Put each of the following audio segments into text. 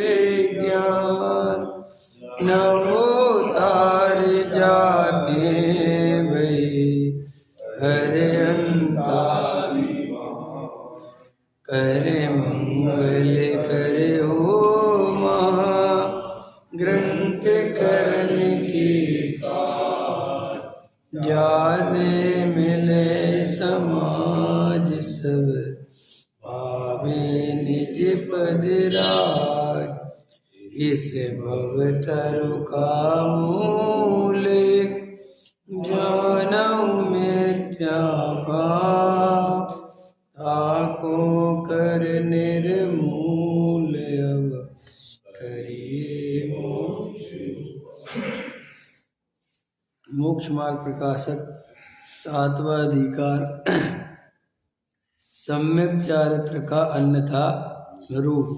विज्ञान न उतार जाते भई हरे अंता करे मंगल करे हो महा ग्रंथ करन की जाने मिले समाज सब पावे निज पद राज इस भवतरु का मूल जानऊ मिथ्या भाव ताको कर निर्मूल अब करिए मोक्ष मार्ग प्रकाशक सातवां अधिकार सम्यक चारित्र का अन्यथा रूप।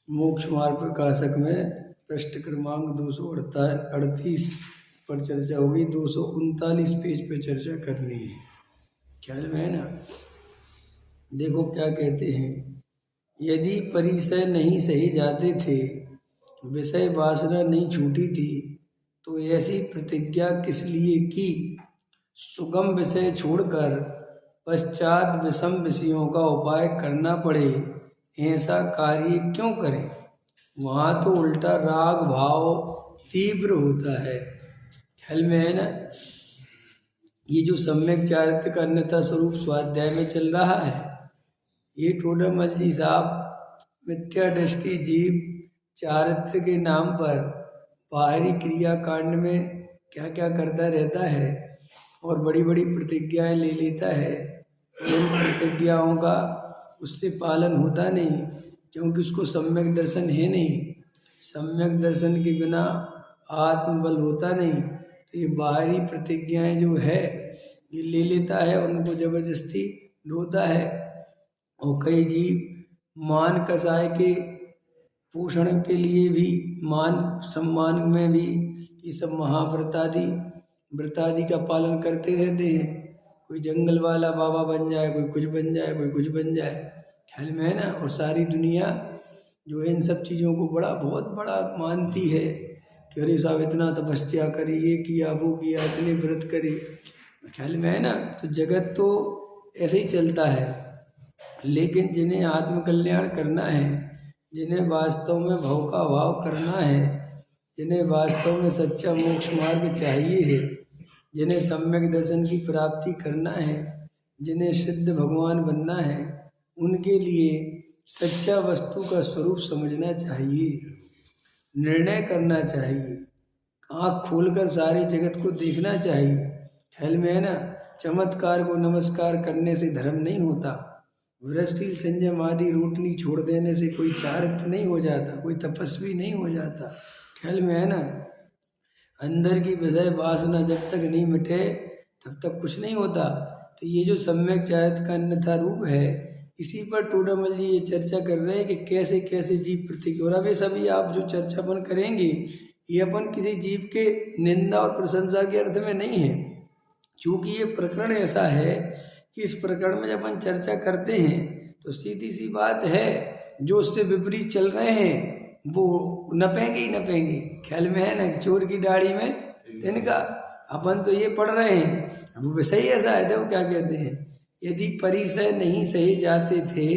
मोक्ष मार्ग प्रकाशक में पृष्ठ क्रमांक 238 पर चर्चा होगी। 239 पेज पे चर्चा करनी है, ख्याल में है ना। देखो क्या कहते हैं, यदि परिसय नहीं सही जाते थे, विषय वासना नहीं छूटी थी, तो ऐसी प्रतिज्ञा किस लिए की? सुगम विषय छोड़कर पश्चात विषम विषयों का उपाय करना पड़े, ऐसा कार्य क्यों करें? वहाँ तो उल्टा राग भाव तीव्र होता है, ख्याल में है ना। ये जो सम्यक चारित्र का अन्यथा स्वरूप स्वाध्याय में चल रहा है, ये टोडामल जी साहब मिथ्या दृष्टि जीव चारित्र के नाम पर बाहरी क्रिया कांड में क्या क्या करता रहता है और बड़ी बड़ी प्रतिज्ञाएं ले लेता है। उन प्रतिज्ञाओं का उससे पालन होता नहीं, क्योंकि उसको सम्यक दर्शन है नहीं। सम्यक दर्शन के बिना आत्मबल होता नहीं, तो ये बाहरी प्रतिज्ञाएं जो है ये ले लेता है, उनको जबरदस्ती ढोता है। और कई जीव मान कसाय के पोषण के लिए भी, मान सम्मान में भी ये सब व्रतादि का पालन करते रहते हैं। कोई जंगल वाला बाबा बन जाए, कोई कुछ बन जाए, कोई कुछ बन जाए, ख्याल में है ना। और सारी दुनिया जो इन सब चीज़ों को बहुत बड़ा मानती है कि अरे साहब इतना तपस्या करी, ये किया वो किया, इतने व्रत करे, ख्याल में है ना। तो जगत तो ऐसे ही चलता है, लेकिन जिन्हें आत्मकल्याण करना है, जिन्हें वास्तव में भव का भाव करना है, जिन्हें वास्तव में सच्चा मोक्ष मार्ग चाहिए है, जिन्हें सम्यक दर्शन की प्राप्ति करना है, जिन्हें सिद्ध भगवान बनना है, उनके लिए सच्चा वस्तु का स्वरूप समझना चाहिए, निर्णय करना चाहिए, आँख खोलकर सारे जगत को देखना चाहिए, ख्याल में है ना। चमत्कार को नमस्कार करने से धर्म नहीं होता, व्रतशील संयम आदि रोटनी छोड़ देने से कोई चारित्र नहीं हो जाता, कोई तपस्वी नहीं हो जाता, ख्याल में है ना। अंदर की विषय वासना जब तक नहीं मिटे तब तक कुछ नहीं होता। तो ये जो सम्यक चारित्र का अन्यथा रूप है, इसी पर टोडामल जी ये चर्चा कर रहे हैं कि कैसे कैसे जीव प्रतिज्ञा। और अभी सभी आप जो चर्चा अपन करेंगे, ये अपन किसी जीव के निंदा और प्रशंसा के अर्थ में नहीं है, क्योंकि ये प्रकरण ऐसा है कि इस प्रकरण में जब अपन चर्चा करते हैं तो सीधी सी बात है, जो उससे विपरीत चल रहे हैं वो नपेंगे ही नपेंगे, ख्याल में है ना। चोर की दाढ़ी में तिनका, अपन तो ये पढ़ रहे हैं, अब विषय ऐसा है। देखो क्या कहते हैं, यदि परिसय नहीं सहे जाते थे,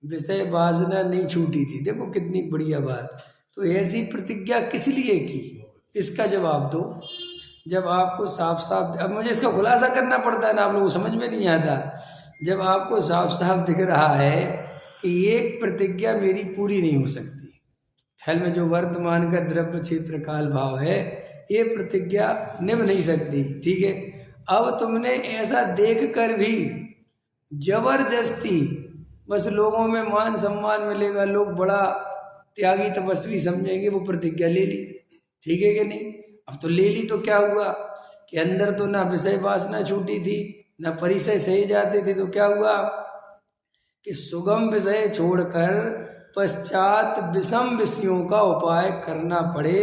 विषय वासना नहीं छूटी थी। देखो कितनी बढ़िया बात। तो ऐसी प्रतिज्ञा किस लिए की, इसका जवाब दो। जब आपको साफ साफ, अब मुझे इसका खुलासा करना पड़ता है ना, आप लोगों को समझ में नहीं आता। जब आपको साफ साफ दिख रहा है कि एक प्रतिज्ञा मेरी पूरी नहीं हो सकती, ख्याल में जो वर्तमान का द्रव्य क्षेत्र काल भाव है, ये प्रतिज्ञा निभ नहीं सकती, ठीक है। अब तुमने ऐसा देख कर भी जबरदस्ती, बस लोगों में मान सम्मान मिलेगा, लोग बड़ा त्यागी तपस्वी समझेंगे, वो प्रतिज्ञा ले ली, ठीक है कि नहीं। अब तो ले ली तो क्या हुआ कि अंदर तो ना विषय वासना छूटी थी, ना परिसय सहे जाते थे, तो क्या हुआ कि सुगम विषय छोड़कर पश्चात विषम विषयों का उपाय करना पड़े,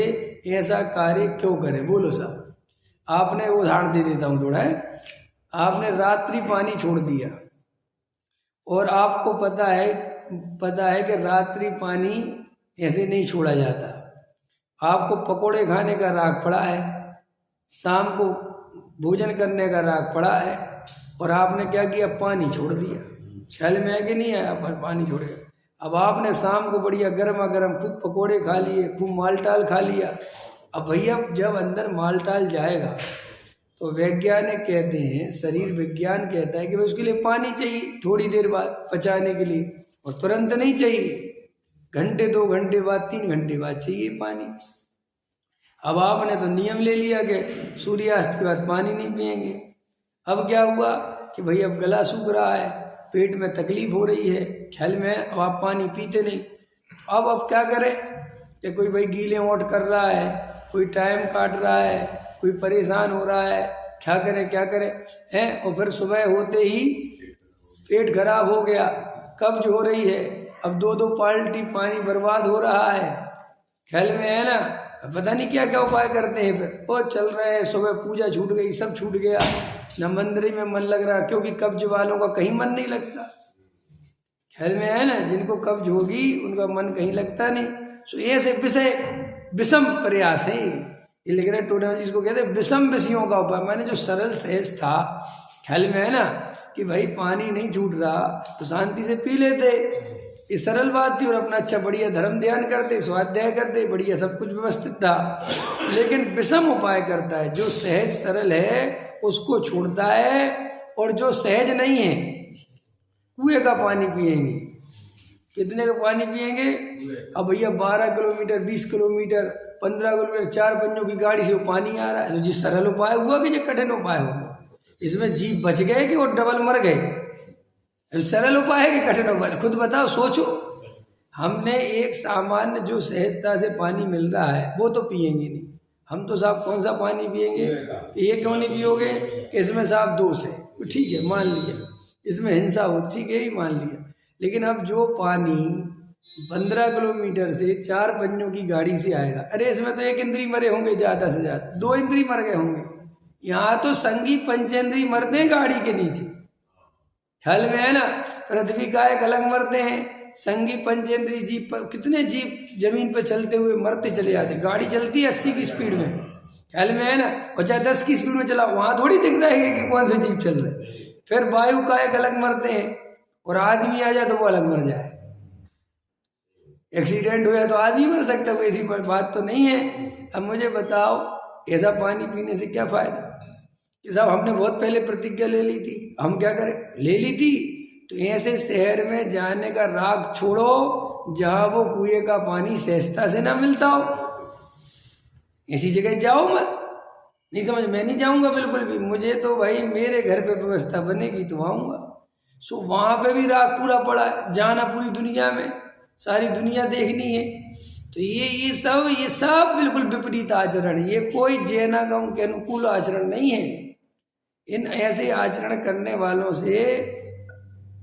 ऐसा कार्य क्यों करें? बोलो साहब। आपने उदाहरण दे देता हूँ थोड़ा है, आपने रात्रि पानी छोड़ दिया और आपको पता है पता है कि रात्रि पानी ऐसे नहीं छोड़ा जाता। आपको पकोड़े खाने का राग पड़ा है, शाम को भोजन करने का राग पड़ा है, और आपने क्या किया, पानी छोड़ दिया। ख्याल में है कि नहीं है, आप पानी छोड़ गया। अब आपने शाम को बढ़िया गर्मा गर्म खूब पकोड़े खा लिए, खूब मालटाल खा लिया। अब भैया जब अंदर मालटाल जाएगा तो वैज्ञानिक कहते हैं, शरीर विज्ञान कहता है कि भाई उसके लिए पानी चाहिए थोड़ी देर बाद पचाने के लिए, और तुरंत नहीं चाहिए, घंटे 2 घंटे बाद 3 घंटे बाद चाहिए पानी। अब आपने तो नियम ले लिया कि सूर्यास्त के बाद पानी नहीं पिएंगे। अब क्या हुआ कि भाई अब गला सूख रहा है, पेट में तकलीफ हो रही है, ख्याल में अब आप पानी पीते नहीं। अब क्या करें कि कोई भाई गीले ओंठ कर रहा है, कोई टाइम काट रहा है, कोई परेशान हो रहा है, क्या करें हैं। और फिर सुबह होते ही पेट खराब हो गया, कब्ज हो रही है, अब 2-2 बाल्टी पानी बर्बाद हो रहा है, ख्याल में है ना। पता नहीं क्या क्या उपाय करते हैं, फिर वो चल रहे हैं, सुबह पूजा छूट गई, सब छूट गया, न मंदिर में मन लग रहा, क्योंकि कब्ज वालों का कहीं मन नहीं लगता, ख्याल में है ना। जिनको कब्ज होगी उनका मन कहीं लगता नहीं। सो ऐसे विषय विषम प्रयास है ये लिख रहे टोटल, जिसको कहते हैं विषम विषयों का उपाय। मैंने जो सरल सहज था, ख्याल में है ना, कि भाई पानी नहीं छूट रहा तो शांति से पी लेते, ये सरल बात थी, और अपना अच्छा बढ़िया धर्म ध्यान करते, स्वाध्याय करते, बढ़िया सब कुछ व्यवस्थित था। लेकिन विषम उपाय करता है, जो सहज सरल है उसको छोड़ता है, और जो सहज नहीं है, कुएं का पानी पिएंगे। कितने का पानी पिएंगे? अब भैया 12 किलोमीटर, 20 किलोमीटर, 15 किलोमीटर 4 पंजों की गाड़ी से वो पानी आ रहा है। तो जी सरल उपाय हुआ कि जो कठिन उपाय होगा? इसमें जीव बच गए कि वो डबल मर गए? सरल उपाय है कि कठिन उपाय? खुद बताओ, सोचो। हमने एक सामान्य जो सहजता से पानी मिल रहा है वो तो पिएंगे नहीं। हम तो साहब कौन सा पानी पिएंगे? ये क्यों नहीं पियोगे कि इसमें साहब दोष है, ठीक है मान लिया, इसमें हिंसा हो, ठीक है ही मान लिया। लेकिन अब जो पानी 15 किलोमीटर से 4 पंजों की गाड़ी से आएगा, अरे इसमें तो 1 इंद्री मरे होंगे, ज़्यादा से ज़्यादा 2 इंद्री मर गए होंगे। यहाँ तो संगी पंचेंद्री मरते हैं गाड़ी के नीचे, ख्याल में है ना। पृथ्वी का एक अलग मरते हैं, संगी पंचेंद्री जीव पर कितने जीव जमीन पर चलते हुए मरते चले जाते। गाड़ी चलती है 80 की स्पीड में, ख्याल में है ना, और चाहे 10 की स्पीड में चला, वहाँ थोड़ी दिख रहा है कि कौन से जीव चल रहे। फिर वायु का एक अलग मरते हैं, और आदमी आ जाए तो वो अलग मर जाए। एक्सीडेंट हो जाए तो आदमी मर सकता है, कोई ऐसी बात तो नहीं है। अब मुझे बताओ, ऐसा पानी पीने से क्या फायदा? कि साहब हमने बहुत पहले प्रतिज्ञा ले ली थी, हम क्या करें? ले ली थी तो ऐसे शहर में जाने का राग छोड़ो जहाँ वो कुएं का पानी सहजता से ना मिलता हो, ऐसी जगह जाओ मत। नहीं समझ, मैं नहीं जाऊँगा बिल्कुल भी। मुझे तो भाई मेरे घर पे व्यवस्था बनेगी तो आऊँगा। सो वहाँ पे भी राग पूरा पड़ा है, जाना पूरी दुनिया में, सारी दुनिया देखनी है। तो ये सब बिल्कुल विपरीत आचरण है। ये कोई जैनागम के अनुकूल आचरण नहीं है। इन ऐसे आचरण करने वालों से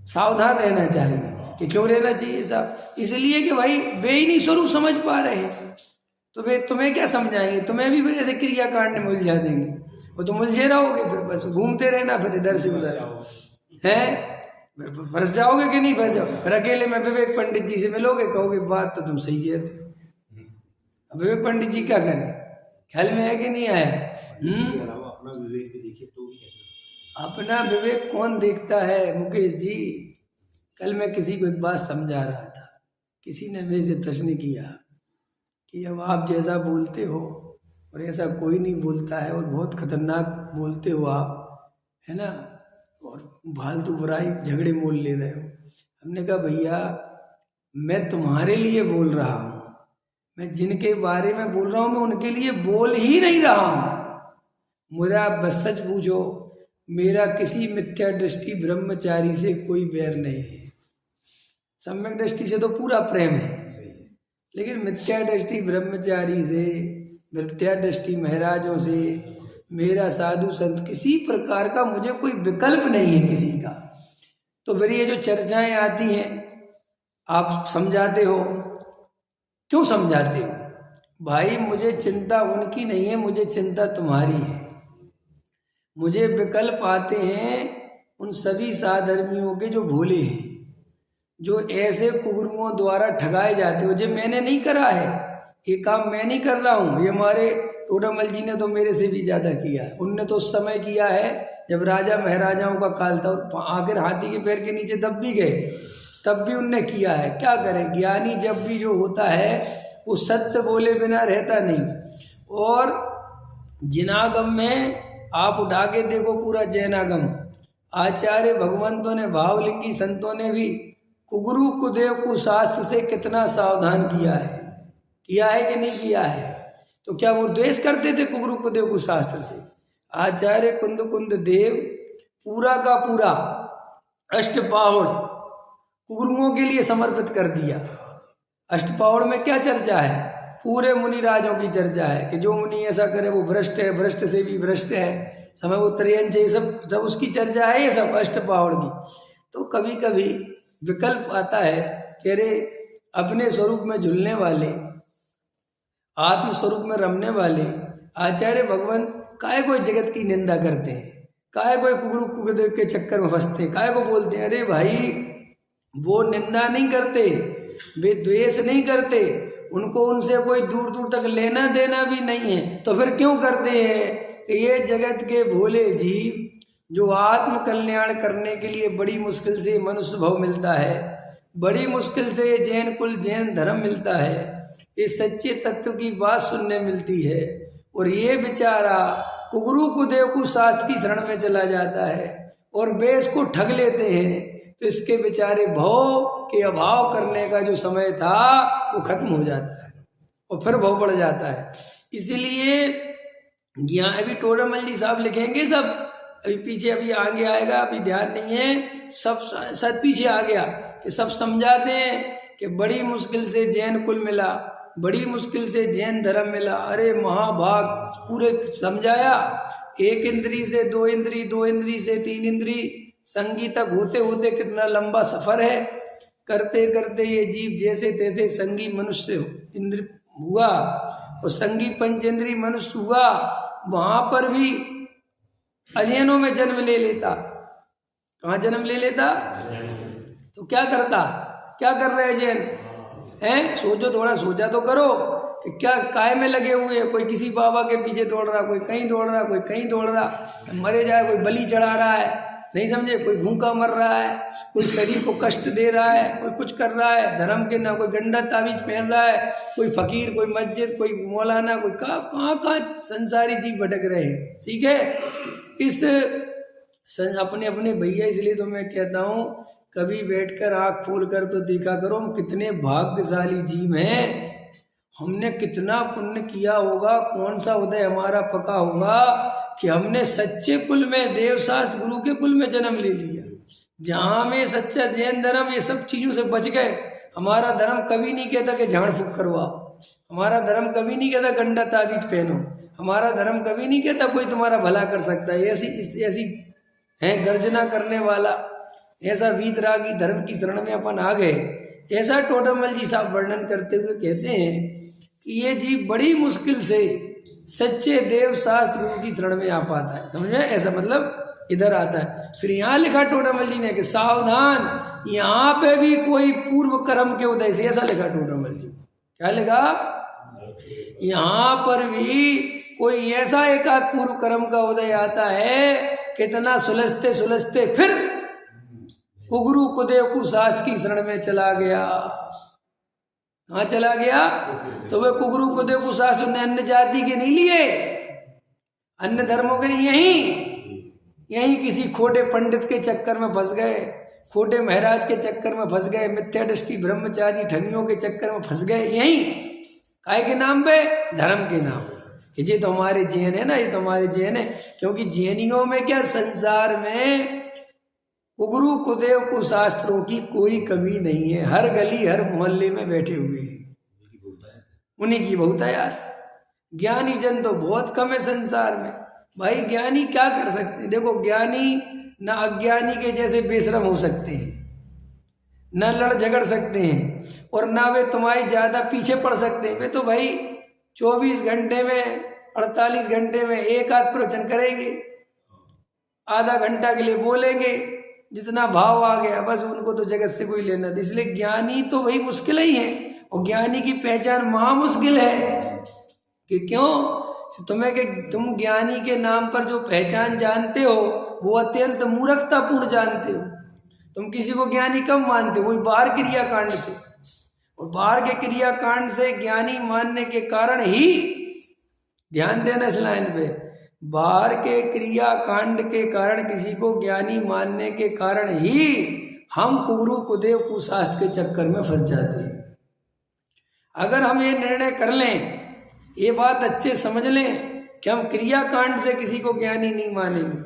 सावधान रहना चाहिए। कि क्यों रहना चाहिए साहब? इसलिए कि भाई वे ही नहीं स्वरूप समझ पा रहे हैं, तो वे तुम्हें क्या समझाएंगे? तुम्हें भी फिर ऐसे क्रियाकांड में उलझा देंगे, वो तो उलझे रहोगे, फिर बस घूमते रहना, फिर इधर से उधर है। फंस जाओगे कि नहीं फंस जाओगे? फिर अकेले में विवेक पंडित जी से मिलोगे, कहोगे बात तो तुम सही कहते। अब विवेक पंडित जी क्या करें? ख्याल में है कि नहीं आया? अपना विवेक भी देखिए तो अपना विवेक कौन देखता है मुकेश जी? कल मैं किसी को एक बात समझा रहा था, किसी ने मेरे से प्रश्न किया कि अब आप जैसा बोलते हो और ऐसा कोई नहीं बोलता है, और बहुत खतरनाक बोलते हो आप, है ना, और फालतू बुराई झगड़े मोल ले रहे हो। हमने कहा भैया मैं तुम्हारे लिए बोल रहा हूँ, मैं जिनके बारे में बोल रहा हूँ मैं उनके लिए बोल ही नहीं रहा हूँ। मुझे आप बस सच पूछो, मेरा किसी मिथ्या दृष्टि ब्रह्मचारी से कोई बैर नहीं है। सम्यक दृष्टि से तो पूरा प्रेम है, लेकिन मिथ्या दृष्टि ब्रह्मचारी से, मिथ्या दृष्टि महाराजों से मेरा साधु संत किसी प्रकार का मुझे कोई विकल्प नहीं है किसी का। तो फिर ये जो चर्चाएं आती हैं आप समझाते हो, क्यों समझाते हो? भाई मुझे चिंता उनकी नहीं है, मुझे चिंता तुम्हारी है। मुझे विकल्प आते हैं उन सभी साधर्मियों के जो भोले हैं, जो ऐसे कुगुरुओं द्वारा ठगाए जाते हो। जो मैंने नहीं करा है, ये काम मैं नहीं कर रहा हूँ, ये हमारे टोडामल जी ने तो मेरे से भी ज़्यादा किया है। उनने तो उस समय किया है जब राजा महाराजाओं का काल था और आखिर हाथी के पैर के नीचे दब भी गए, तब भी उनने किया है। क्या करें, ज्ञानी जब भी जो होता है वो सत्य बोले बिना रहता नहीं। और जिनागम में आप उठा के देखो पूरा जैनागम, आचार्य भगवंतों ने, भावलिंगी संतों ने भी कुगुरु कुदेव कुशास्त्र से कितना सावधान किया है कि नहीं किया है। तो क्या वो द्वेष करते थे कुगुरु कुदेव कुशास्त्र से? आचार्य कुंद कुंद देव पूरा का पूरा अष्टपावड़ कुगुरुओं के लिए समर्पित कर दिया। अष्टपावड़ में क्या चर्चा है? पूरे मुनि राजों की चर्चा है कि जो मुनि ऐसा करे वो भ्रष्ट है, भ्रष्ट से भी भ्रष्ट है, समय वो त्रयंच, ये सब उसकी चर्चा है, ये सब अष्टपावड़ की। तो कभी कभी विकल्प आता है कि अरे अपने स्वरूप में झूलने वाले, आत्म स्वरूप में रमने वाले आचार्य भगवान काहे को जगत की निंदा करते हैं, काहे को कुगुरु कुदेव के चक्कर में फंसते हैं, काहे को बोलते हैं? अरे भाई वो निंदा नहीं करते, वे द्वेष नहीं करते, उनको उनसे कोई दूर दूर तक लेना देना भी नहीं है, तो फिर क्यों करते हैं? कि ये जगत के भोले जीव जो आत्म कल्याण करने के लिए बड़ी मुश्किल से मनुष्य भाव मिलता है, बड़ी मुश्किल से जैन कुल जैन धर्म मिलता है, इस सच्चे तत्व की बात सुनने मिलती है, और ये बेचारा कुगुरु कुदेव कुशास्त्र की शरण में चला जाता है और वे इसको ठग लेते हैं, तो इसके बेचारे भव के अभाव करने का जो समय था वो खत्म हो जाता है और फिर भव बढ़ जाता है। इसीलिए ज्ञान, अभी टोडामल जी साहब लिखेंगे सब, अभी पीछे अभी आगे आएगा, अभी ध्यान नहीं है, सब सद पीछे आ गया कि सब समझाते हैं कि बड़ी मुश्किल से जैन कुल मिला, बड़ी मुश्किल से जैन धर्म मिला। अरे महाभाग पूरे समझाया, एक इंद्री से दो इंद्री, दो इंद्री से तीन इंद्री, संगी तक होते होते कितना लंबा सफर है। करते करते ये जीव जैसे तैसे संगी मनुष्य इंद्र हुआ और संगी पंचेंद्री मनुष्य हुआ, वहां पर भी अजैनों में जन्म ले लेता। कहाँ जन्म ले लेता? तो क्या करता, क्या कर रहे अजैन हैं? सोचो, थोड़ा सोचा तो करो कि क्या काय में लगे हुए हैं। कोई किसी बाबा के पीछे दौड़ रहा, कोई कहीं दौड़ रहा, कोई कहीं दौड़ रहा, मरे जाए, कोई बलि चढ़ा रहा है, नहीं समझे, कोई भूखा मर रहा है, कोई शरीर को कष्ट दे रहा है, कोई कुछ कर रहा है धर्म के ना, कोई गंडा ताबीज पहन रहा है, कोई फकीर, कोई मस्जिद, कोई मौलाना, कोई कहाँ संसारी जीव भटक रहे हैं। ठीक है, इस अपने अपने भैया, इसलिए तो मैं कहता हूँ कभी बैठकर आँख खोल कर तो देखा करो हम कितने भाग्यशाली जीव हैं, हमने कितना पुण्य किया होगा, कौन सा उदय हमारा पका होगा कि हमने सच्चे कुल में, देवशास्त्र गुरु के कुल में जन्म ले लिया, जहाँ में सच्चा जैन धर्म ये सब चीज़ों से बच गए। हमारा धर्म कभी नहीं कहता कि झाड़ फूक करवाओ, हमारा धर्म कभी नहीं कहता गंडा ताबीज पहनो, हमारा धर्म कभी नहीं कहता कोई तुम्हारा भला कर सकता है। ऐसी है गर्जना करने वाला, ऐसा वीतरागी धर्म की शरण में अपन आ गए। ऐसा टोडामल जी साहब वर्णन करते हुए कहते हैं कि ये जीव बड़ी मुश्किल से सच्चे देव शास्त्र गुरु की शरण में आ पाता है। समझ में? ऐसा मतलब इधर आता है। फिर यहाँ लिखा टोडामल जी ने कि सावधान, यहाँ पे भी कोई पूर्व कर्म के उदय से, ऐसा लिखा टोडामल जी। क्या लिखा? यहाँ पर भी कोई ऐसा एकाध पूर्व कर्म का उदय आता है, कितना सुलझते सुलझते फिर कुगुरु कुदेव कुशास्त्र की शरण में चला गया। कहाँ चला गया? तो वे कुगुरु कुदेव कुशास्त्र ने अन्य जाति के नहीं लिए, अन्य धर्मों के नहीं, यहीं किसी खोटे पंडित के चक्कर में फंस गए, खोटे महाराज के चक्कर में फंस गए, मिथ्या दृष्टि ब्रह्मचारी ठगियों के चक्कर में फंस गए। यहीं काय के नाम पे? धर्म के नाम पे कि ये तो हमारे जैन है ना, ये तो हमारे जैन है। क्योंकि जैनियों में क्या, संसार में कुगुरु कुदेव कुशास्त्रों की कोई कमी नहीं है, हर गली हर मोहल्ले में बैठे हुए हैं, उन्हीं की बहुतायत। ज्ञानी जन तो बहुत कम है संसार में। भाई ज्ञानी क्या कर सकते हैं? देखो, ज्ञानी ना अज्ञानी के जैसे बेशरम हो सकते हैं, न लड़ झगड़ सकते हैं, और ना वे तुम्हारी ज्यादा पीछे पड़ सकते हैं। वे तो भाई 24 घंटे में, 48 घंटे में एक आध प्रवचन करेंगे, आधा घंटा के लिए बोलेंगे, जितना भाव आ गया बस उनको तो जगत से कोई लेना। इसलिए ज्ञानी तो वही मुश्किल ही है, और ज्ञानी की पहचान महा मुश्किल है कि क्यों तुम्हें कि तुम ज्ञानी के नाम पर जो पहचान जानते हो वो अत्यंत मूर्खतापूर्ण जानते हो। तुम किसी को ज्ञानी कब मानते हो? वही बाहर क्रियाकांड से, और बाहर के क्रियाकांड से ज्ञानी मानने के कारण ही, ध्यान देना इस लाइन पे, बाहर के क्रियाकांड के कारण किसी को ज्ञानी मानने के कारण ही हम कुगुरु कुदेव कुशास्त्र के चक्कर में फंस जाते हैं। अगर हम ये निर्णय कर लें, ये बात अच्छे समझ लें कि हम क्रियाकांड से किसी को ज्ञानी नहीं मानेंगे,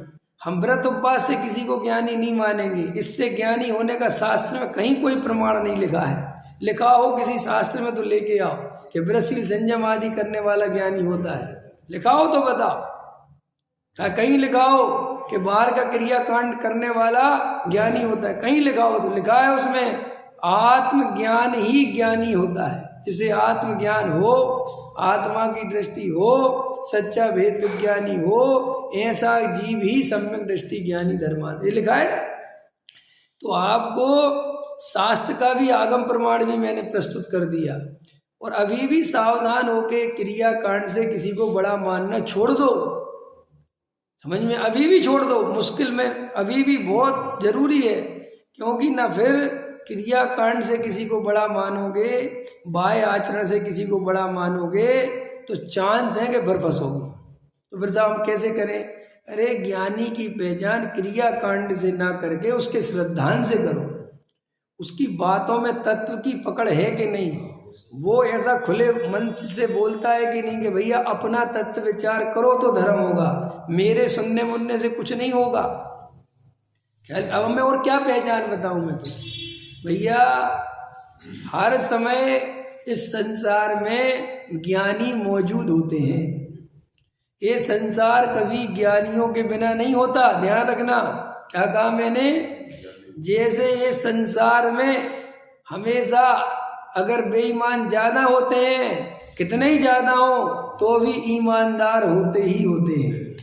हम व्रत उपवास से किसी को ज्ञानी नहीं मानेंगे, इससे ज्ञानी होने का शास्त्र में कहीं कोई प्रमाण नहीं लिखा है। लिखा हो किसी शास्त्र में तो लेके आओ कि व्रतशील संयम आदि करने वाला ज्ञानी होता है, लिखा हो तो बताओ। कहीं लिखा हो कि बाहर का क्रियाकांड करने वाला ज्ञानी होता है, कहीं लिखा हो तो लिखा है उसमें आत्मज्ञान ही ज्ञानी होता है। जिसे आत्मज्ञान हो, आत्मा की दृष्टि हो, सच्चा भेद विज्ञानी हो, ऐसा जीव ही सम्यक दृष्टि ज्ञानी धर्मार्थ, ये लिखा है ना। तो आपको शास्त्र का भी आगम प्रमाण भी मैंने प्रस्तुत कर दिया, और अभी भी सावधान होके क्रियाकांड से किसी को बड़ा मानना छोड़ दो। समझ में? अभी भी छोड़ दो, मुश्किल में अभी भी बहुत जरूरी है, क्योंकि ना फिर क्रियाकांड से किसी को बड़ा मानोगे, बाह्य आचरण से किसी को बड़ा मानोगे तो चांस है कि बरफस होगी। तो फिर साहब हम कैसे करें? अरे ज्ञानी की पहचान क्रियाकांड से ना करके उसके श्रद्धांत से करो। उसकी बातों में तत्व की पकड़ है कि नहीं, वो ऐसा खुले मंच से बोलता है कि नहीं कि भैया अपना तत्व विचार करो तो धर्म होगा, मेरे सुनने मुनने से कुछ नहीं होगा। अब मैं और क्या पहचान बताऊं मैं? तो भैया हर समय इस संसार में ज्ञानी मौजूद होते हैं। ये संसार कभी ज्ञानियों के बिना नहीं होता, ध्यान रखना। क्या कहा मैंने? जैसे ये संसार में हमेशा अगर बेईमान ज्यादा होते हैं, कितने ही ज्यादा हो तो भी ईमानदार होते ही होते हैं।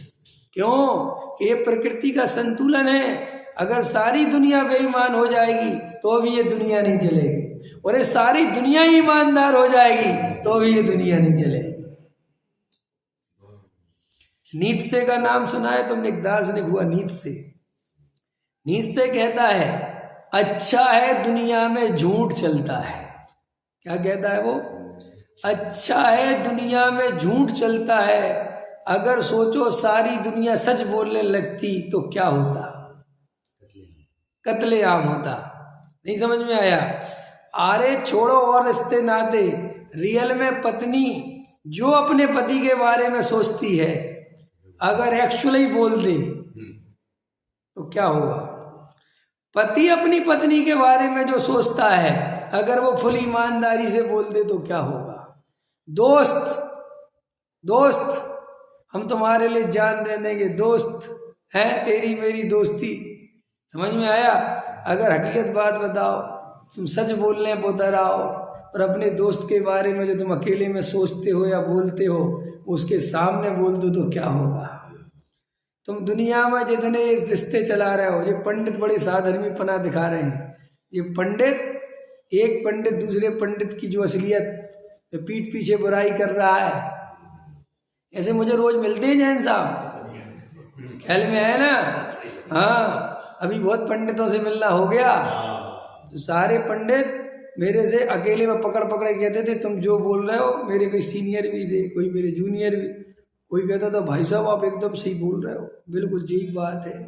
क्यों? ये प्रकृति का संतुलन है। अगर सारी दुनिया बेईमान हो जाएगी तो भी ये दुनिया नहीं चलेगी, और ये सारी दुनिया ईमानदार हो जाएगी तो भी ये दुनिया नहीं चलेगी। नीत्शे का नाम सुना है तुमने? एक दार्शनिक हुआ नीत्शे। नीत्शे कहता है अच्छा है दुनिया में झूठ चलता है। क्या कहता है वो? अच्छा है दुनिया में झूठ चलता है, अगर सोचो सारी दुनिया सच बोलने लगती तो क्या होता? कत्ले आम होता। नहीं समझ में आया? अरे छोड़ो और रिश्ते नाते, रियल में पत्नी जो अपने पति के बारे में सोचती है अगर एक्चुअली बोल दे तो क्या होगा? पति अपनी पत्नी के बारे में जो सोचता है अगर वो फुल ईमानदारी से बोल दे तो क्या होगा? दोस्त हम तुम्हारे लिए जान दे देंगे, दोस्त है तेरी मेरी दोस्ती। समझ में आया? अगर हकीकत बात बताओ, तुम सच बोलने पोता रहो और अपने दोस्त के बारे में जो तुम अकेले में सोचते हो या बोलते हो उसके सामने बोल दो तो क्या होगा? तुम दुनिया में जितने रिश्ते चला रहे हो, ये पंडित बड़े साधर्मी पना दिखा रहे हैं। ये पंडित, एक पंडित दूसरे पंडित की जो असलियत पीठ पीछे बुराई कर रहा है, ऐसे मुझे रोज मिलते हैं जैन साहब, ख्याल में है ना? हाँ, अभी बहुत पंडितों से मिलना हो गया, तो सारे पंडित मेरे से अकेले में पकड़ पकड़ कहते थे तुम जो बोल रहे हो। मेरे कोई सीनियर भी थे, कोई मेरे जूनियर भी, कोई कहता था भाई साहब आप एकदम सही बोल रहे हो, बिल्कुल ठीक बात है।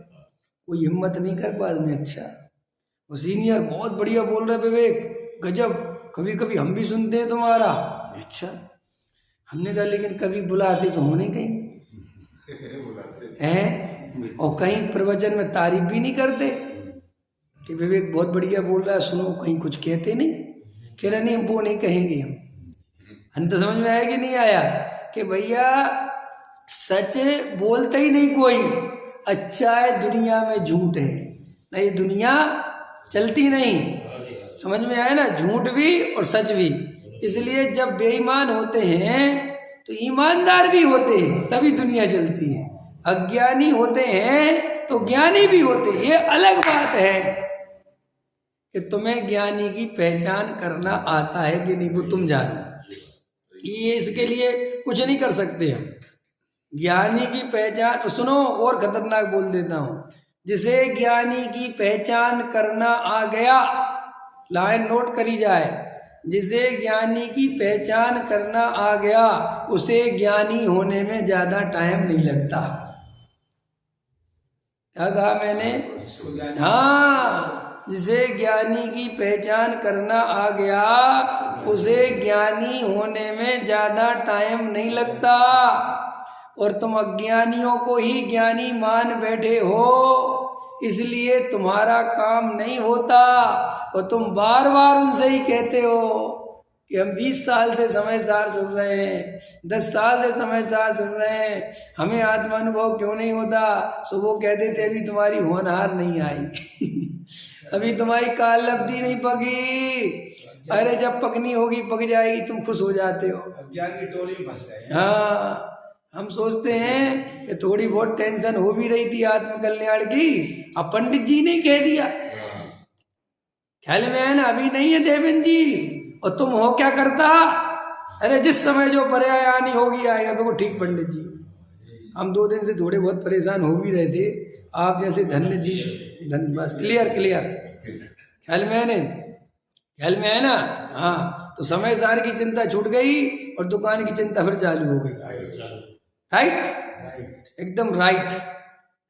कोई हिम्मत नहीं कर पाया में, अच्छा वो सीनियर बहुत बढ़िया बोल रहे विवेक, गजब, कभी कभी हम भी सुनते हैं तुम्हारा। अच्छा, हमने कहा लेकिन कभी बुलाते तो होने कहीं हैं, और कहीं प्रवचन में तारीफ भी नहीं करते कि विवेक बहुत बढ़िया बोल रहा है, सुनो, कहीं कुछ कहते नहीं। कह रहे नहीं हम वो नहीं कहेंगे, हम तो समझ में आया कि नहीं आया कि भैया सच बोलते ही नहीं कोई। अच्छा है दुनिया में झूठ है, नहीं दुनिया चलती नहीं। समझ में आया ना? झूठ भी और सच भी। इसलिए जब बेईमान होते हैं तो ईमानदार भी होते हैं, तभी दुनिया चलती है। अज्ञानी होते हैं तो ज्ञानी भी होते। ये अलग बात है कि तुम्हें ज्ञानी की पहचान करना आता है कि नहीं, वो तुम जानो। ये इसके लिए कुछ नहीं कर सकते हम। ज्ञानी की पहचान, सुनो और खतरनाक बोल देता हूं, जिसे ज्ञानी की पहचान करना आ गया, लाइन नोट करी जाए, जिसे ज्ञानी की पहचान करना आ गया उसे ज्ञानी होने में ज्यादा टाइम नहीं लगता। क्या कहा मैंने? हाँ, जिसे ज्ञानी की पहचान करना आ गया उसे ज्ञानी होने में ज्यादा टाइम नहीं लगता। और तुम अज्ञानियों को ही ज्ञानी मान बैठे हो, इसलिए तुम्हारा काम नहीं होता। और तुम बार बार उनसे ही कहते हो कि हम 20 साल से समय सार सुन रहे हैं, 10 साल से समय सार सुन रहे हैं, हमें आत्मानुभव क्यों नहीं होता? सो वो कहते थे अभी तुम्हारी होनहार नहीं आई अभी तुम्हारी काल लब्धि नहीं पकी। अरे जब पकनी होगी पक जाएगी, तुम खुश हो जाते हो। अज्ञान की टोली में फंस गए। हाँ, हम सोचते हैं कि थोड़ी बहुत टेंशन हो भी रही थी आत्मकल्याण की, अब पंडित जी ने कह दिया। ख्याल में है ना? अभी नहीं है देवेंद्र जी। और तुम हो क्या करता? अरे जिस समय जो पर्याय आनी होगी आएगा। देखो ठीक पंडित जी, हम 2 दिन से थोड़े बहुत परेशान हो भी रहे थे, आप जैसे धन्य जी, धन्य, बस क्लियर क्लियर। ख्याल में है ना? ख्याल में है ना? हाँ, तो समय सार की चिंता छूट गई और दुकान की चिंता फिर चालू हो गई। राइट? एकदम राइट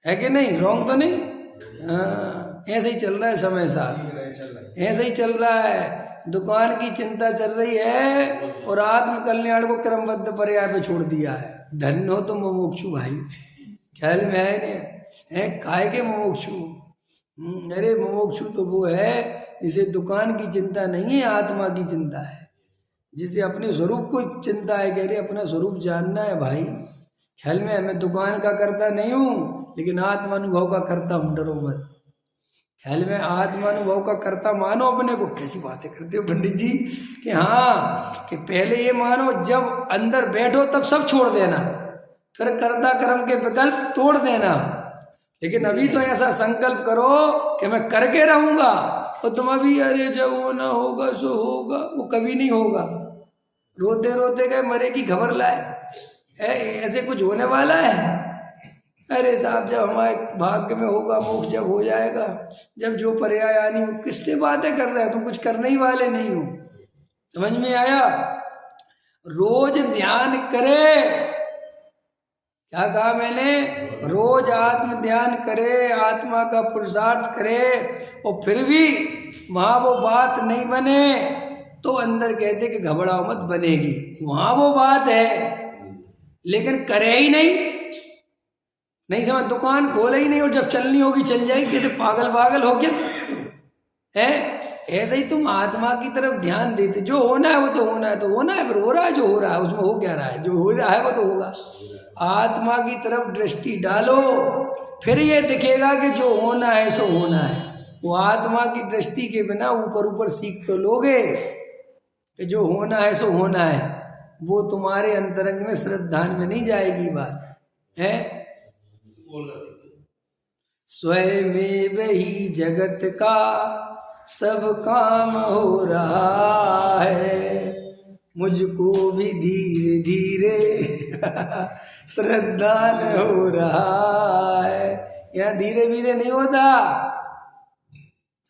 है कि नहीं? रॉन्ग तो नहीं? हाँ, ऐसे ही चल रहा है समय सार, ऐसे ही चल रहा है। दुकान की चिंता चल रही है और आत्म कल्याण को क्रमबद्ध पर्याय पे छोड़ दिया है। धन्य हो तुम मुमुक्षु भाई। ख्याल में है नहीं? है काय के मुमुक्षु? अरे मुमुक्षु तो वो है जिसे दुकान की चिंता नहीं है, आत्मा की चिंता है, जिसे अपने स्वरूप को चिंता है। कह रहे अपना स्वरूप जानना है भाई। ख्याल में है? मैं दुकान का करता नहीं हूँ, लेकिन आत्मानुभव का करता हूँ, डरो मत। ख्याल में? आत्मानुभव का कर्ता मानो अपने को। कैसी बातें करते हो पंडित जी? कि हाँ, कि पहले ये मानो जब अंदर बैठो तब सब छोड़ देना, फिर कर्ता कर्म के विकल्प तोड़ देना। लेकिन अभी तो ऐसा संकल्प करो कि मैं करके रहूंगा, और तुम अभी अरे जब होना होगा सो होगा, वो कभी नहीं होगा। रोते रोते गए मरे की खबर लाए, ऐसे कुछ होने वाला है? अरे साहब, जब हमारे भाग्य में होगा मोक्ष, जब हो जाएगा, जब जो पर्याय आनी हो। किससे बातें कर रहे हो? तुम कुछ करने ही वाले नहीं हो। समझ में आया? रोज ध्यान करे। क्या कहा मैंने? रोज आत्म ध्यान करे, आत्मा का पुरुषार्थ करे, और फिर भी वहां वो बात नहीं बने तो अंदर कहते कि घबराओ मत, बनेगी। वहां वो बात है, लेकिन करे ही नहीं समझ, दुकान खोले ही नहीं, और जब चलनी होगी चल जाएगी। कैसे पागल हो गया है? ऐसे ही तुम आत्मा की तरफ ध्यान देते, जो होना है वो तो होना है, तो होना है, फिर हो रहा है जो हो रहा है, उसमें हो क्या रहा है? जो हो रहा है वो तो होगा। आत्मा की तरफ दृष्टि डालो, फिर ये दिखेगा कि जो होना है सो होना है। वो आत्मा की दृष्टि के बिना ऊपर सीख तो लोगे कि जो होना है सो होना है, वो तुम्हारे अंतरंग में श्रद्धान में नहीं जाएगी बात है। स्वयमेव ही जगत का सब काम हो रहा है, मुझको भी धीरे धीरे श्रद्धान हो रहा है। यहाँ धीरे धीरे नहीं होता,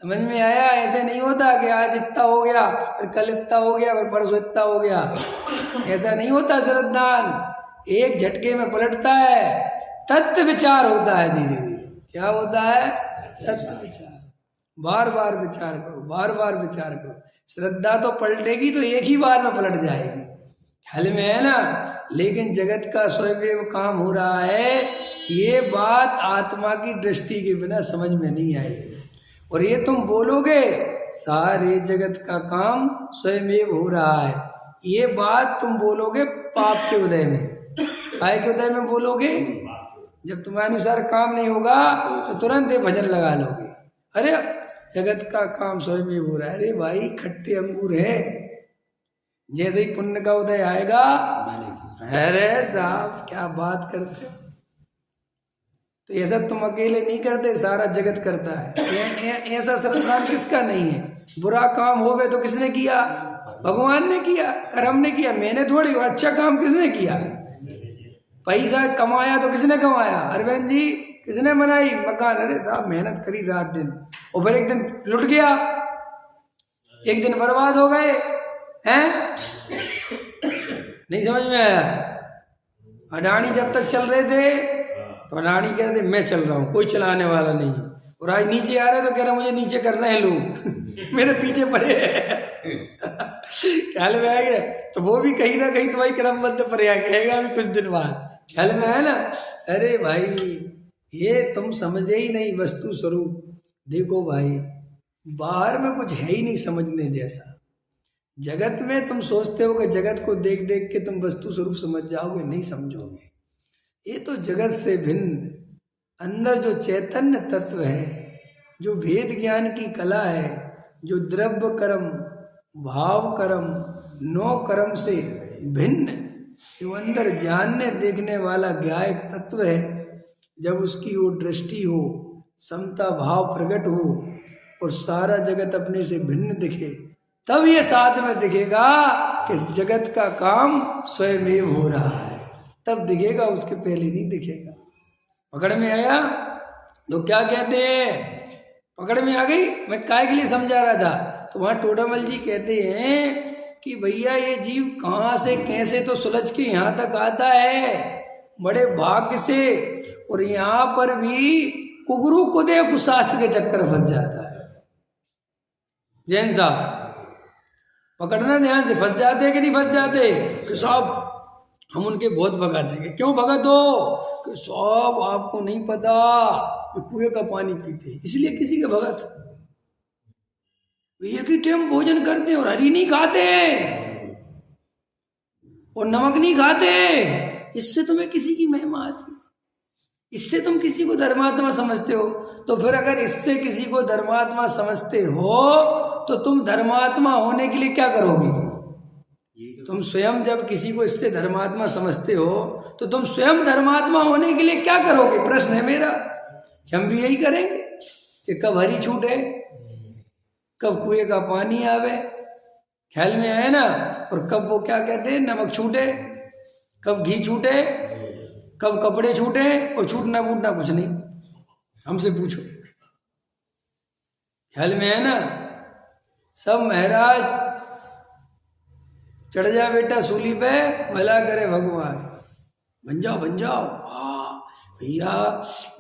समझ में आया? ऐसे नहीं होता कि आज इतना हो गया, फिर कल इतना हो गया, फिर परसों इतना हो गया। ऐसा नहीं होता। श्रद्धान एक झटके में पलटता है, तत्व विचार होता है धीरे धीरे। क्या होता है? तत्व विचार। बार बार विचार करो, बार बार विचार करो। श्रद्धा तो पलटेगी तो एक ही बार में पलट जाएगी। ख्याल में है ना? लेकिन जगत का स्वयं काम हो रहा है, ये बात आत्मा की दृष्टि के बिना समझ में नहीं आएगी। और ये तुम बोलोगे सारे जगत का काम स्वयं हो रहा है, ये बात तुम बोलोगे पाप के उदय में। काय के उदय में बोलोगे? जब तुम्हारे अनुसार काम नहीं होगा तो तुरंत ये भजन लगा लोगे, अरे जगत का काम स्वयं हो रहा है। अरे भाई, खट्टे अंगूर है, जैसे ही पुण्य का उदय आएगा, अरे साहब क्या बात करते हो। तो ऐसा तुम अकेले नहीं करते, सारा जगत करता है। ऐसा श्रद्धान किसका नहीं है? बुरा काम होवे तो किसने किया? भगवान ने किया, कर्म ने किया, मैंने थोड़ी। अच्छा काम किसने किया? पैसा कमाया तो किसने कमाया? अरविंद जी किसने बनाई मकान? अरे साहब मेहनत करी रात दिन, और फिर एक दिन लुट गया, एक दिन बर्बाद हो गए हैं। नहीं समझ में आया? अडानी जब तक चल रहे थे तो अडानी कहते मैं चल रहा हूँ, कोई चलाने वाला नहीं है। और आज नीचे आ रहे तो कह रहा मुझे नीचे कर रहे हैं लोग मेरे पीछे पड़े ख्याल में आएगा? तो वो भी कहीं ना कहीं तुम्हारी क्रमबद्ध प्रयास कहेगा अभी कुछ दिन बाद। ख्याल में है ना? अरे भाई ये तुम समझे ही नहीं वस्तु स्वरूप। देखो भाई बाहर में कुछ है ही नहीं समझने जैसा। जगत में तुम सोचते हो कि जगत को देख देख के तुम वस्तु स्वरूप समझ जाओगे, नहीं समझोगे। ये तो जगत से भिन्न अंदर जो चैतन्य तत्व है, जो भेद ज्ञान की कला है, जो द्रव्य कर्म भाव कर्म नौ कर्म से भिन्न जो अंदर जानने देखने वाला ज्ञायक तत्व है, जब उसकी वो दृष्टि हो, समता भाव प्रकट हो और सारा जगत अपने से भिन्न दिखे, तब ये साथ में दिखेगा कि जगत का काम स्वयं हो रहा है। तब दिखेगा, उसके पहले नहीं दिखेगा। पकड़ में आया? तो क्या कहते हैं, पकड़ में आ गई? मैं काय के लिए समझा रहा था, तो वहाँ टोडामल जी कहते हैं कि भैया ये जीव कहाँ से कैसे तो सुलझ के यहाँ तक आता है बड़े भाग्य से, और यहाँ पर भी कुगरू कुदेव कुशास्त्र के चक्कर फंस जाता है। जैन साहब पकड़ना ध्यान से, फंस जाते हैं कि नहीं फंस जाते? कि साहब हम उनके बहुत भगत हैं। क्यों भगत हो? कि साहब आपको नहीं पता कि कुएं का पानी पीते इसलिए किसी के भगत। एक ही टाइम भोजन करते और हरी नहीं खाते और नमक नहीं खाते, इससे तुम्हें किसी की महिमा आती? इससे तुम किसी को धर्मात्मा समझते हो? तो फिर अगर इससे किसी को धर्मात्मा समझते हो तो तुम धर्मात्मा होने के लिए क्या करोगे? तुम स्वयं जब किसी को इससे धर्मात्मा समझते हो तो तुम स्वयं धर्मात्मा होने के लिए क्या करोगे? प्रश्न है मेरा। हम भी यही करेंगे कि कब हरी छूटे, कब कुएं का पानी आवे, ख्याल में आए ना? और कब वो क्या कहते हैं नमक छूटे, कब घी छूटे, कब कपड़े छूटे, और छूटना बूटना कुछ नहीं, हमसे पूछो। ख्याल में है ना? सब महाराज चढ़ जा बेटा सूली पे, भला करे भगवान, बन जाओ बन जाओ। हाँ भैया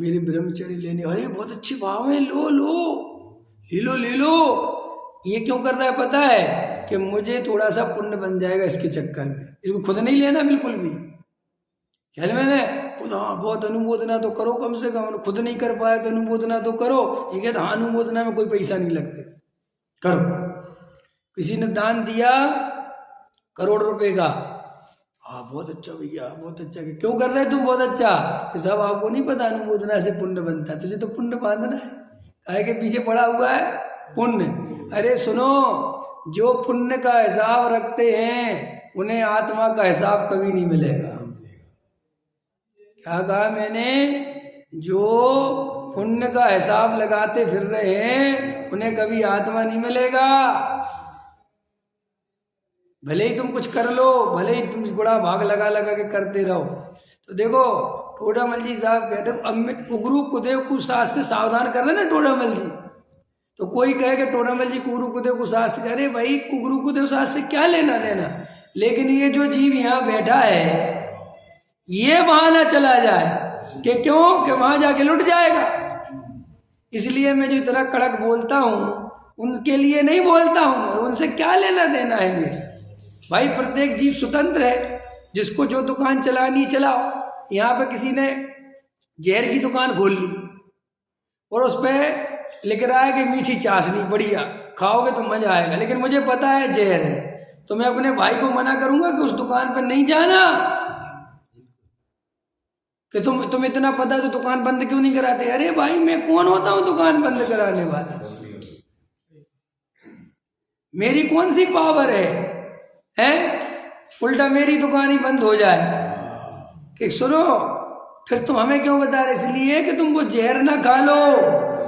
मेरे ब्रह्मचर्य लेने, अरे बहुत अच्छी भाव है, लो लो ले लो ले लो। ये क्यों कर रहा है पता है? कि मुझे थोड़ा सा पुण्य बन जाएगा इसके चक्कर में। इसको खुद नहीं लेना बिल्कुल भी, ख्याल में ना? खुद हाँ बहुत अनुमोदना तो करो, कम से कम खुद नहीं कर पाए तो अनुमोदना तो करो। ये कहता हाँ अनुमोदना में कोई पैसा नहीं लगते, करो। किसी ने दान दिया करोड़ रुपए का, हाँ बहुत अच्छा भैया बहुत अच्छा। क्यों कर रहे तुम बहुत अच्छा? कि साहब आपको नहीं पता अनुमोदना से पुण्य बनता है, तुझे तो पुण्य बांधना है, काहे के पीछे पड़ा हुआ है पुण्य। अरे सुनो, जो पुण्य का हिसाब रखते हैं उन्हें आत्मा का हिसाब कभी नहीं मिलेगा। क्या कहा मैंने? जो पुण्य का हिसाब लगाते फिर रहे हैं उन्हें कभी आत्मा नहीं मिलेगा। भले ही तुम कुछ कर लो, भले ही तुम गुड़ा भाग लगा लगा के करते रहो। तो देखो टोडामल जी साहब कहते अब मैं कुगरू कुदेव कुशास्त्र से सावधान कर रहे ना टोडामल जी। तो कोई कहे कि टोडामल जी कुगरू कुदेव कुशास्त्र करे, भाई कुगरू कुदेव शास्त्र से क्या लेना देना? लेकिन ये जो जीव यहाँ बैठा है ये बहाना चला जाए कि क्यों, कि वहां जाके लुट जाएगा। इसलिए मैं जो इतना कड़क बोलता हूँ उनके लिए नहीं बोलता हूँ, और उनसे क्या लेना देना है मेरे भाई। प्रत्येक जीव स्वतंत्र है, जिसको जो दुकान चलानी चलाओ। यहाँ पे किसी ने जहर की दुकान खोल ली और उस पर लिख रहा है कि मीठी चाशनी बढ़िया, खाओगे तो मजा आएगा, लेकिन मुझे पता है जहर है, तो मैं अपने भाई को मना करूंगा कि उस दुकान पर नहीं जाना? कि तुम इतना पता है तो दुकान बंद क्यों नहीं कराते? अरे भाई मैं कौन होता हूँ दुकान बंद कराने वाला? मेरी कौन सी पावर है? उल्टा मेरी दुकान ही बंद हो जाए कि सुनो फिर तुम हमें क्यों बता रहे? इसलिए कि तुम वो जहर ना खा लो,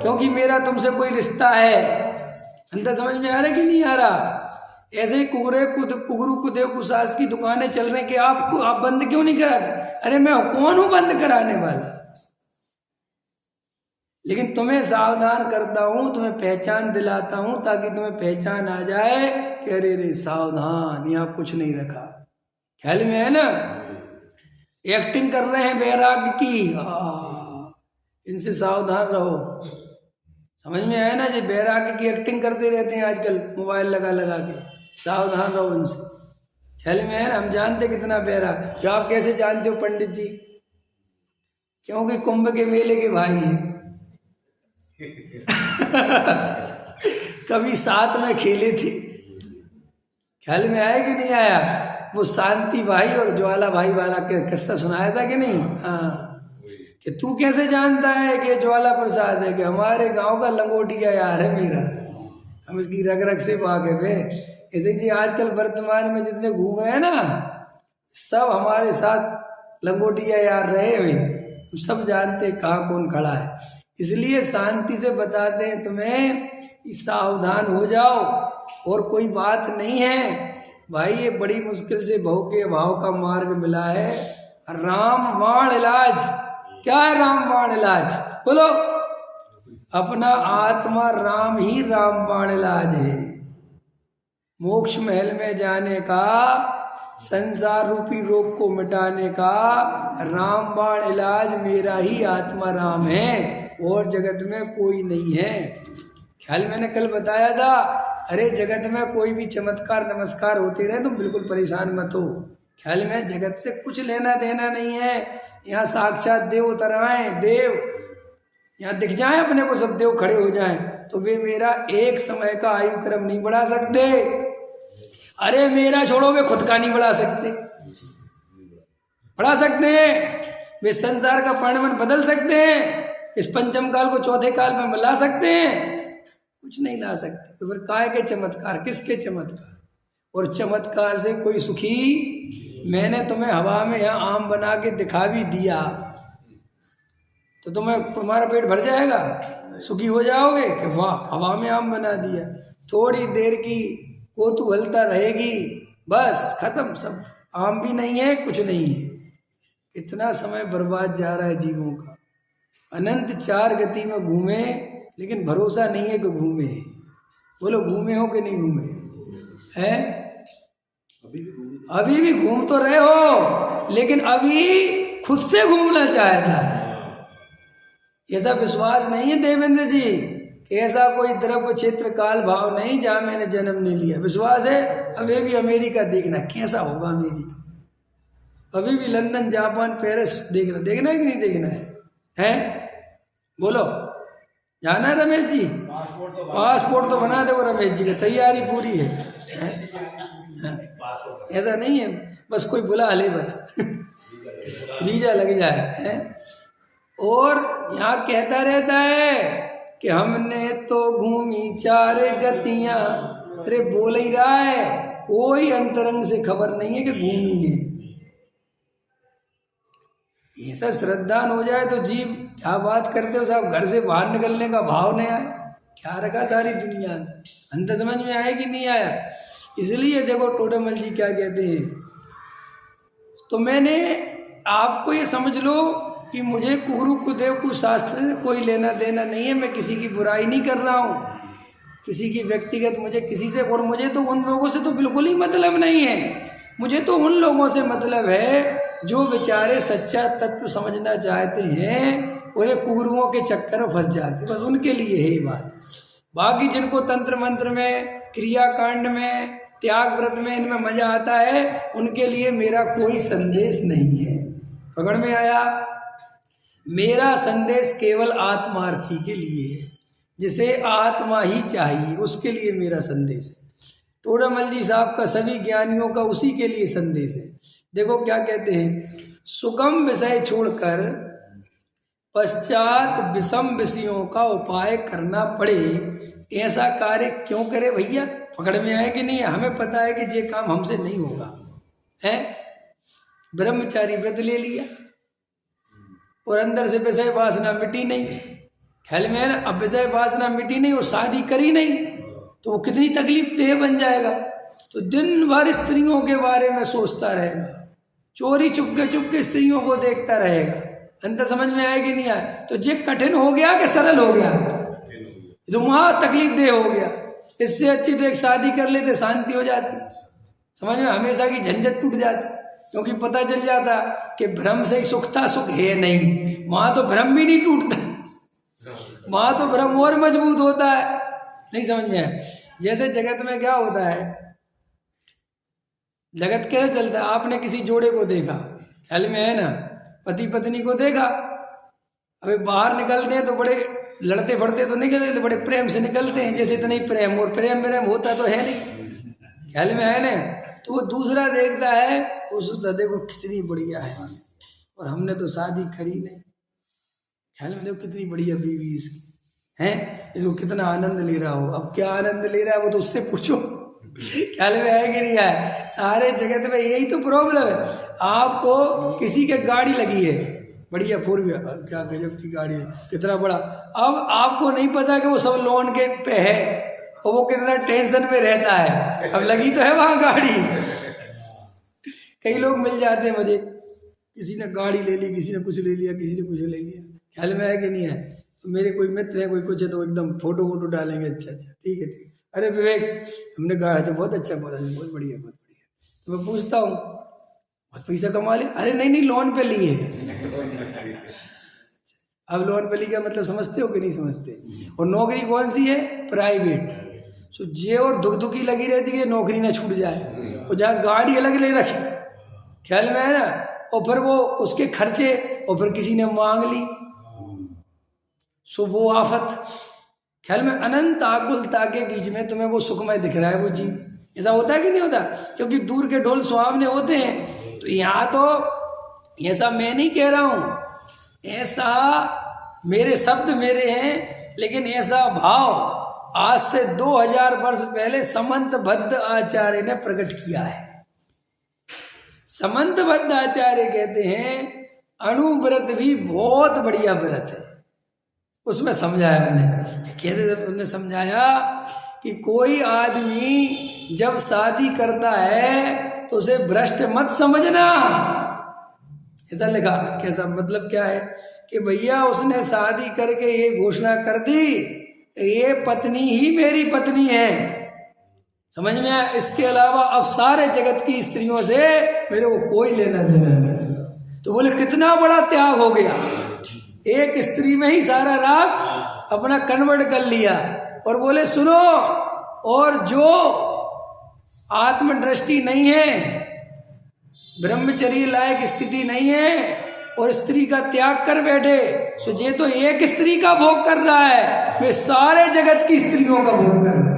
क्योंकि मेरा तुमसे कोई रिश्ता है। अंदर समझ में आ रहा है कि नहीं आ रहा? ऐसे ही कुगरू कुदेव कुशास्त्र की दुकानें चल रही कि आप बंद क्यों नहीं कराते? अरे मैं कौन हूं बंद कराने वाला? लेकिन तुम्हें सावधान करता हूं, तुम्हें पहचान दिलाता हूं, ताकि तुम्हें पहचान आ जाए कि अरे रे सावधान, यहाँ कुछ नहीं रखा। ख्याल में है ना? एक्टिंग कर रहे हैं वैराग्य की, इनसे सावधान रहो। समझ में आया ना? जी वैराग्य की एक्टिंग करते रहते हैं आजकल मोबाइल लगा लगा के, सावधान रहो इनसे। ख्याल में है ना? हम जानते कितना वैराग्य। जो आप कैसे जानते हो पंडित जी? क्योंकि कुंभ के मेले के भाई हैं। कभी साथ में खेले थे। ख्याल में आया कि नहीं आया? वो शांति भाई और ज्वाला भाई वाला किस्सा सुनाया था कि नहीं? हाँ, कि तू कैसे जानता है कि ज्वाला प्रसाद है? कि हमारे गांव का लंगोटिया यार है मेरा, हम इसकी रग रग से वाकिफ है। ऐसे जी आजकल वर्तमान में जितने घूम रहे हैं ना, सब हमारे साथ लंगोटिया यार रहे हुए, हम सब जानते कहाँ कौन खड़ा है। इसलिए शांति से बताते हैं तुम्हें, सावधान हो जाओ। और कोई बात नहीं है भाई, ये बड़ी मुश्किल से भव के अभाव का मार्ग मिला है। रामबाण इलाज क्या है? रामबाण इलाज बोलो। अपना आत्मा राम ही रामबाण इलाज है। मोक्ष महल में जाने का, संसार रूपी रोग को मिटाने का रामबाण इलाज मेरा ही आत्मा राम है, और जगत में कोई नहीं है। ख्याल मैंने कल बताया था, अरे जगत में कोई भी चमत्कार नमस्कार होते रहे तुम बिल्कुल परेशान मत हो। ख्याल में जगत से कुछ लेना देना नहीं है। यहाँ साक्षात देव उतर आए, देव यहाँ दिख जाए अपने को, सब देव खड़े हो जाएं, तो वे मेरा एक समय का आयु क्रम नहीं बढ़ा सकते। अरे मेरा छोड़ो, वे खुद का नहीं बढ़ा सकते। बढ़ा सकते हैं वे, संसार का परिणाम बदल सकते हैं, इस पंचम काल को चौथे काल में ला सकते हैं, कुछ नहीं ला सकते। तो फिर काय के चमत्कार, किसके चमत्कार? और चमत्कार से कोई सुखी? मैंने तुम्हें हवा में यहाँ आम बना के दिखा भी दिया तो तुम्हारा पेट भर जाएगा? सुखी हो जाओगे कि वाह हवा में आम बना दिया? थोड़ी देर की कौतूहलता रहेगी, बस खत्म, सब आम भी नहीं है, कुछ नहीं है। इतना समय बर्बाद जा रहा है जीवों का। अनंत चार गति में घूमे, लेकिन भरोसा नहीं है कि घूमे। बोलो घूमे हो कि नहीं घूमे हैं? अभी भी घूम तो रहे हो, लेकिन अभी खुद से घूमना चाहता है। ऐसा विश्वास नहीं है देवेंद्र जी कि ऐसा कोई द्रव्य क्षेत्र काल भाव नहीं जहां मैंने जन्म नहीं लिया। विश्वास है? अभी भी अमेरिका देखना कैसा होगा अमेरिका, अभी भी लंदन जापान पेरिस देखना है कि नहीं देखना है? बोलो जाना है रमेश जी? पासपोर्ट तो बना दो रमेश जी की तैयारी पूरी है? ऐसा नहीं है बस कोई बुला ले बस वीजा लग जाए है? और यहाँ कहता रहता है कि हमने तो घूमी चार गतियां। अरे बोल ही रहा है, कोई अंतरंग से खबर नहीं है कि घूमी है। ऐसा श्रद्धान हो जाए तो जीव, क्या बात करते हो साहब, घर से बाहर निकलने का भाव नहीं आए, क्या रखा सारी दुनिया में? अंत समझ में आया कि नहीं आया? इसलिए देखो टोडरमल जी क्या कहते हैं, तो मैंने आपको ये समझ लो कि मुझे कुगरू कुदेव को शास्त्र से कोई लेना देना नहीं है। मैं किसी की बुराई नहीं कर रहा हूँ, किसी की व्यक्तिगत मुझे किसी से, और मुझे तो उन लोगों से तो बिल्कुल ही मतलब नहीं है। मुझे तो उन लोगों से मतलब है जो बेचारे सच्चा तत्व समझना चाहते हैं और ये कुगरुओं के चक्कर में फंस जाते, बस उनके लिए है ये बात। बाकी जिनको तंत्र मंत्र में, क्रियाकांड में, त्याग व्रत में, इनमें मजा आता है, उनके लिए मेरा कोई संदेश नहीं है। पकड़ में आया? मेरा संदेश केवल आत्मार्थी के लिए है, जिसे आत्मा ही चाहिए उसके लिए मेरा संदेश है। टोडरमल जी साहब का, सभी ज्ञानियों का उसी के लिए संदेश है। देखो क्या कहते हैं, सुगम विषय छोड़कर पश्चात विषम विषयों का उपाय करना पड़े, ऐसा कार्य क्यों करे भैया? पकड़ में आए कि नहीं? हमें पता है कि ये काम हमसे नहीं होगा है। ब्रह्मचारी व्रत ले लिया, और अंदर से विषय वासना मिटी नहीं। ख्याल में है ना? अब विषय वासना मिटी नहीं और शादी करी नहीं तो वो कितनी तकलीफ देह बन जाएगा। तो दिन भर स्त्रियों के बारे में सोचता रहेगा, चोरी चुपके स्त्रियों को देखता रहेगा। अंतर समझ में आए कि नहीं आए? तो ये कठिन हो गया कि सरल हो गया? तो वहाँ तकलीफ देह हो गया। इससे अच्छी तो एक शादी कर लेते, शांति हो जाती, समझ में, हमेशा की झंझट टूट जाती। क्योंकि पता चल जाता कि भ्रम से ही सुख था, सुख है नहीं। वहाँ तो भ्रम भी नहीं टूटता, वहाँ तो भ्रम और मजबूत होता है। नहीं समझ में है? जैसे जगत में क्या होता है, जगत कैसे चलता है? आपने किसी जोड़े को देखा, ख्याल में है ना, पति पत्नी को देखा, अबे बाहर निकलते हैं तो बड़े लड़ते फड़ते तो निकलते, बड़े प्रेम से निकलते हैं, जैसे इतना ही प्रेम, और प्रेम होता तो है नहीं, ख्याल में है ना। तो वो दूसरा देखता है, वो सोचता देखो कितनी बढ़िया है, और हमने तो शादी करी नहीं, ख्याल में देखो कितनी बढ़िया बीवी इसकी है, इसको कितना आनंद ले रहा हो। अब क्या आनंद ले रहा है वो तो उससे पूछो, ख्याल में है कि नहीं है? सारे जगत में यही तो प्रॉब्लम है। आपको किसी के गाड़ी लगी है बढ़िया, 4 व्हीलर, क्या गजब की गाड़ी है, कितना बड़ा, अब आपको नहीं पता कि वो सब लोन के पे है और वो कितना टेंशन में रहता है। अब लगी तो है वहाँ गाड़ी। कई लोग मिल जाते हैं मुझे, किसी ने गाड़ी ले ली, किसी ने कुछ ले लिया, किसी ने कुछ ले लिया, ख्याल में है कि नहीं है? तो मेरे कोई मित्र है, कोई कुछ है, तो एकदम फोटो डालेंगे, अच्छा ठीक है। अरे विवेक, हमने कहा तो बहुत अच्छा बोला, बहुत बढ़िया बहुत बढ़िया। तो मैं पूछता हूँ बहुत पैसा कमा ले? अरे नहीं लोन पे लिए है। अब लोन पे लिया मतलब समझते हो कि नहीं समझते? और नौकरी कौन सी है? प्राइवेट। सो जे और दुखी लगी रहती है नौकरी ना छूट जाए, और जहाँ गाड़ी अलग ले रखे, ख्याल में है ना, और फिर वो उसके खर्चे, और फिर किसी ने मांग ली, सो वो आफत। ख्याल में अनंत आकुलता के बीच में तुम्हें वो सुखमय दिख रहा है वो जीव। ऐसा होता है कि नहीं होता? क्योंकि दूर के ढोल सुहावने होते हैं। तो यहाँ तो ऐसा मैं नहीं कह रहा हूँ, ऐसा मेरे शब्द मेरे हैं, लेकिन ऐसा भाव आज से 2000 वर्ष पहले समंतबद्ध आचार्य ने प्रकट किया है। समंतबद्ध आचार्य कहते हैं अणुव्रत भी बहुत बढ़िया व्रत है। उसमें समझाया हमने, कैसे उन्होंने समझाया कि कोई आदमी जब शादी करता है तो उसे भ्रष्ट मत समझना। ऐसा लिखा, कैसा मतलब क्या है कि भैया उसने शादी करके ये घोषणा कर दी ये पत्नी ही मेरी पत्नी है, समझ में आया? इसके अलावा अब सारे जगत की स्त्रियों से मेरे को कोई लेना देना नहीं। तो बोले कितना बड़ा त्याग हो गया, एक स्त्री में ही सारा राग अपना कन्वर्ट कर लिया। और बोले सुनो, और जो आत्मदृष्टि नहीं है, ब्रह्मचर्य लायक स्थिति नहीं है, और स्त्री का त्याग कर बैठे, सो ये तो एक स्त्री का भोग कर रहा है, वे सारे जगत की स्त्रियों का भोग कर रहा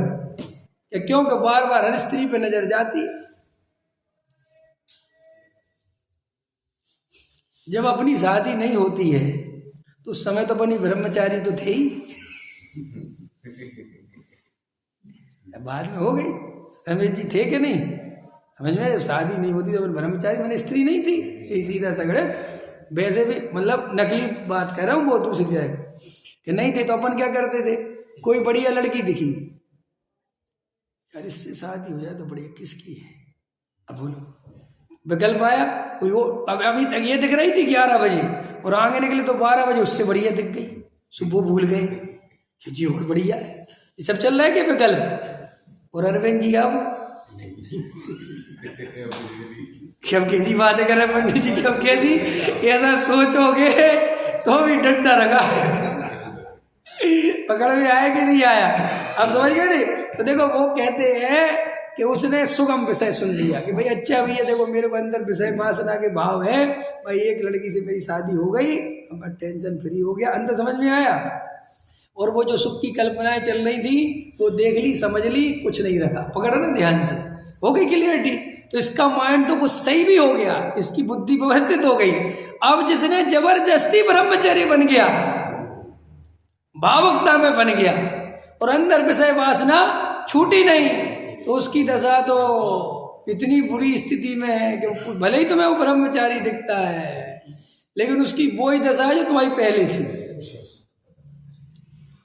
है। क्योंकि बार बार हर स्त्री पे नजर जाती है। जब अपनी शादी नहीं होती है तो उस समय तो अपनी ब्रह्मचारी तो थे ही, बाद में हो गई। रमेश जी थे कि नहीं? समझ में? जब शादी नहीं होती तो ब्रह्मचारी मैंने स्त्री नहीं थी, ये सीधा सगड़त। वैसे भी मतलब नकली बात कर रहा हूँ, बहुत दूसरी जगह कि नहीं थे तो अपन क्या करते थे, कोई बढ़िया लड़की दिखी, यार इससे शादी हो जाए तो बढ़िया, किसकी है? अब बोलो विकल्प आया कोई और। अब अभी तक ये दिख रही थी 11 बजे, और आगे निकले तो 12 बजे उससे बढ़िया दिख गई, सुबह भूल गए कि जी और बढ़िया है। ये सब चल रहा है क्या विकल्प? और अरविंद जी अब अब कैसी बातें कर रहे पंडित जी, अब कैसी? ऐसा सोचोगे तो भी डंडा रखा पकड़ में आया कि नहीं आया? अब समझ गए नहीं? तो देखो वो कहते हैं कि उसने सुगम विषय सुन लिया कि भाई अच्छा भैया देखो मेरे को अंदर विषय वासना के भाव है, भाई एक लड़की से मेरी शादी हो गई, अब मैं टेंशन फ्री हो गया, अंदर समझ में आया। और वो जो सुख की कल्पनाएं चल रही थी वो देख ली, समझ ली, कुछ नहीं रखा, पकड़ा ना ध्यान से, हो गई क्लियरिटी। तो इसका माइंड तो कुछ सही भी हो गया, इसकी बुद्धि व्यवस्थित हो गई। अब जिसने जबरदस्ती ब्रह्मचर्य बन गया, भावुकता में बन गया, और अंदर विषय वासना छूटी नहीं, तो उसकी दशा तो इतनी बुरी स्थिति में है कि भले ही तुम्हें वो ब्रह्मचारी दिखता है, लेकिन उसकी वो ही दशा है जो तुम्हारी पहले थी,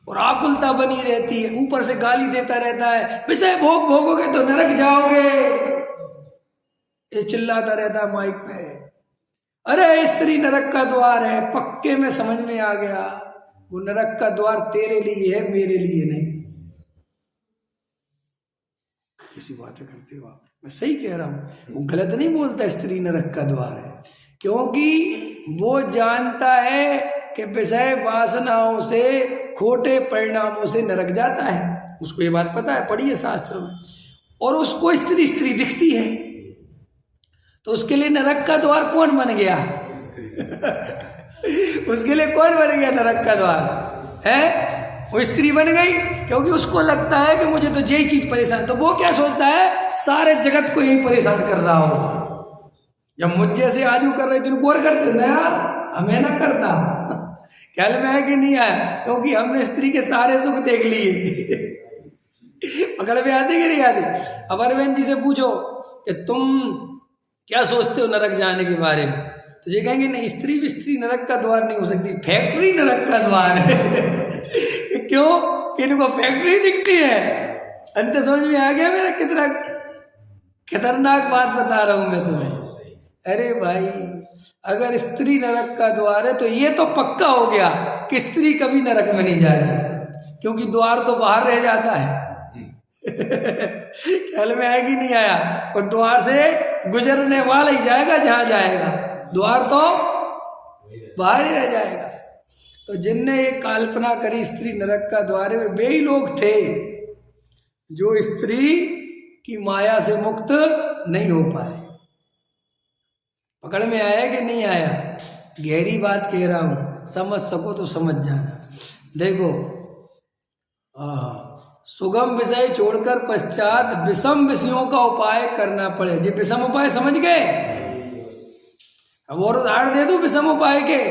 और आकुलता बनी रहती है, ऊपर से गाली देता रहता है, विषय भोग भोगोगे तो नरक जाओगे, ये चिल्लाता रहता है माइक पे। अरे स्त्री नरक का द्वार है, पक्के में समझ में आ गया, वो नरक का द्वार तेरे लिए है, मेरे लिए नहीं। किसी बातें करते हो आप, मैं सही कह रहा हूं, वो गलत नहीं बोलता स्त्री नरक का द्वार है, क्योंकि वो जानता है कि विषय वासनाओं से, खोटे परिणामों से नरक जाता है, उसको ये बात पता है, पढ़ी है शास्त्रों में, और उसको स्त्री स्त्री दिखती है, तो उसके लिए नरक का द्वार कौन बन गया? उसके लिए कौन बन गया नरक का द्वार? है वो स्त्री बन गई, क्योंकि उसको लगता है कि मुझे तो यही चीज परेशान, तो वो क्या सोचता है, सारे जगत को यही परेशान कर रहा हो। जब मुझ जैसे आजू कर रहे तो और करते नया, हमें ना करता। ख्याल में है कि नहीं आया? क्योंकि हमने स्त्री के सारे सुख देख लिए। पकड़ में आते कि नहीं आते? अब अरविंद जी से पूछो कि तुम क्या सोचते हो नरक जाने के बारे में, तो ये कहेंगे नहीं, स्त्री भी स्त्री नरक का द्वार नहीं हो सकती, फैक्ट्री नरक का द्वार है। क्यों? इनको फैक्ट्री दिखती है। अंत समझ में आ गया मेरा कितना खतरनाक बात बता रहा हूं मैं तुम्हें। अरे भाई, अगर स्त्री नरक का द्वार है तो ये तो पक्का हो गया कि स्त्री कभी नरक में नहीं जाती, क्योंकि द्वार तो बाहर रह जाता है। ख्याल में आया कि नहीं आया? और द्वार से गुजरने वाला ही जाएगा जहां जाएगा, द्वार तो बाहर ही रह जाएगा। तो जिनने ये कल्पना करी स्त्री नरक का द्वार है, वे ही लोग थे जो स्त्री की माया से मुक्त नहीं हो पाए। पकड़ में आया कि नहीं आया? गहरी बात कह रहा हूं, समझ सको तो समझ जाना। देखो, सुगम विषय छोड़कर पश्चात विषम विषयों का उपाय करना पड़े। जी विषम उपाय समझ गए? अब और उदाहरण दे दो विषम उपाय के।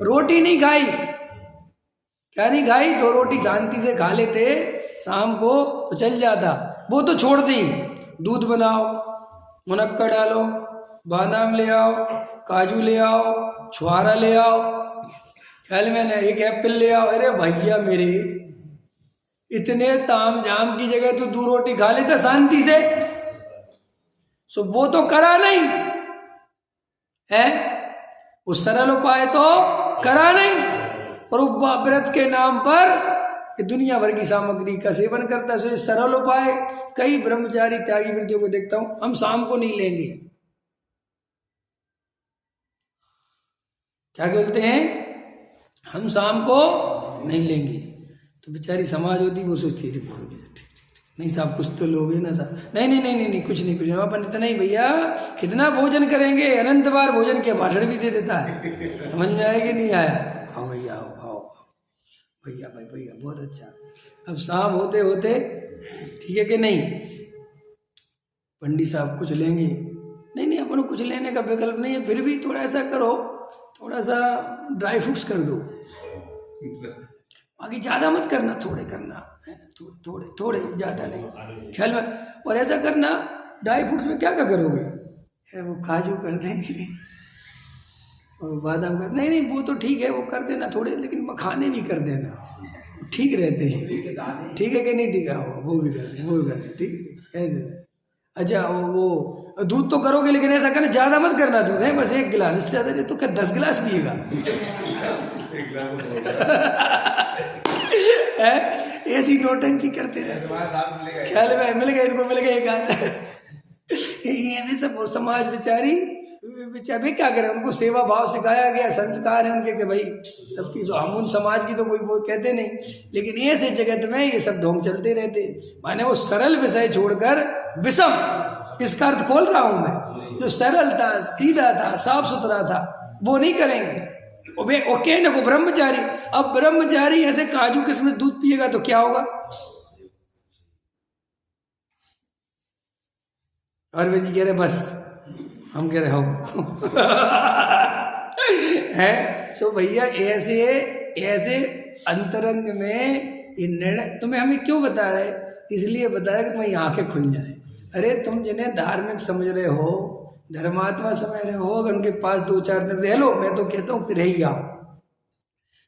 रोटी नहीं खाई, क्या नहीं खाई? तो रोटी शांति से खा लेते शाम को तो चल जाता, वो तो छोड़ दी। दूध बनाओ, मुनक्का डालो, बादाम ले आओ, काजू ले आओ, छुआरा ले आओ, ख्याल में ना एक एप्पल ले आओ। अरे भैया मेरे, इतने ताम झाम की जगह तो 2 रोटी खा लेता शांति से। सो वो तो करा नहीं है, वो सरल उपाय तो करा नहीं, और व्रत के नाम पर दुनिया भर की सामग्री का सेवन करता है। सो ये सरल उपाय कई ब्रह्मचारी त्यागी वृत्तियों को देखता हूं, हम शाम को नहीं लेंगे, क्या बोलते हैं, हम शाम को नहीं लेंगे। तो बेचारी समाज होती वो सोचती थी नहीं साहब कुछ तो लोगे ना साहब, नहीं नहीं नहीं नहीं नहीं कुछ नहीं कुछ नहीं। पंडित नहीं भैया कितना भोजन करेंगे, अनंत बार भोजन के भाषण भी दे देता है। समझ में आया कि नहीं आया? आओ भैया आओ आओ भैया, भाई भैया बहुत अच्छा। अब शाम होते होते ठीक है कि नहीं, पंडित साहब कुछ लेंगे, नहीं नहीं अपन को कुछ लेने का विकल्प नहीं है, फिर भी थोड़ा ऐसा करो, थोड़ा सा ड्राई फ्रूट्स कर दो, बाकी ज़्यादा मत करना, थोड़े करना है, थोड़े थोड़े ज़्यादा नहीं, ख्याल में। और ऐसा करना, ड्राई फ्रूट्स में क्या क्या करोगे, है वो काजू कर देंगे और बादाम कर, नहीं नहीं वो तो ठीक है वो कर देना थोड़े, लेकिन मखाने भी कर देना, ठीक रहते हैं, ठीक है कि नहीं ठीक है, वो भी कर दें, वो भी कर दें, ठीक है ऐसे। अच्छा वो दूध तो करोगे, लेकिन ऐसा करना ज़्यादा मत करना दूध है, बस 1 गिलास, इससे ज़्यादा तो क्या 10 गिलास पिएगा। ऐसी नोटंकी करते रहे, ख्याल में मिल गए इनको, मिल गए एक ऐसे सब समाज बेचारी बेचारे क्या करें, उनको सेवा भाव सिखाया गया, संस्कार है उनके कि भाई सबकी, जो हम उन समाज की तो कोई वो कहते नहीं, लेकिन ऐसे जगत में ये सब ढोंग चलते रहते। माने वो सरल विषय छोड़कर विषम, इसका अर्थ खोल रहा हूं मैं, जो सरल था, सीधा था, साफ सुथरा था, वो नहीं करेंगे। ओके ना को ब्रह्मचारी, अब ब्रह्मचारी ऐसे काजू किस्म दूध पिएगा तो क्या होगा? अरविंद जी कह रहे बस, हम कह रहे हो है। सो भैया ऐसे ऐसे अंतरंग में ये निर्णय तुम्हें हमें क्यों बता रहे, इसलिए बता रहे कि तुम्हारी आंखें खुल जाए। अरे तुम जिन्हें धार्मिक समझ रहे हो धर्मात्मा समय रहो, अगर उनके पास 2-4 दिन रह लो, मैं तो कहता हूँ फिर ही आओ।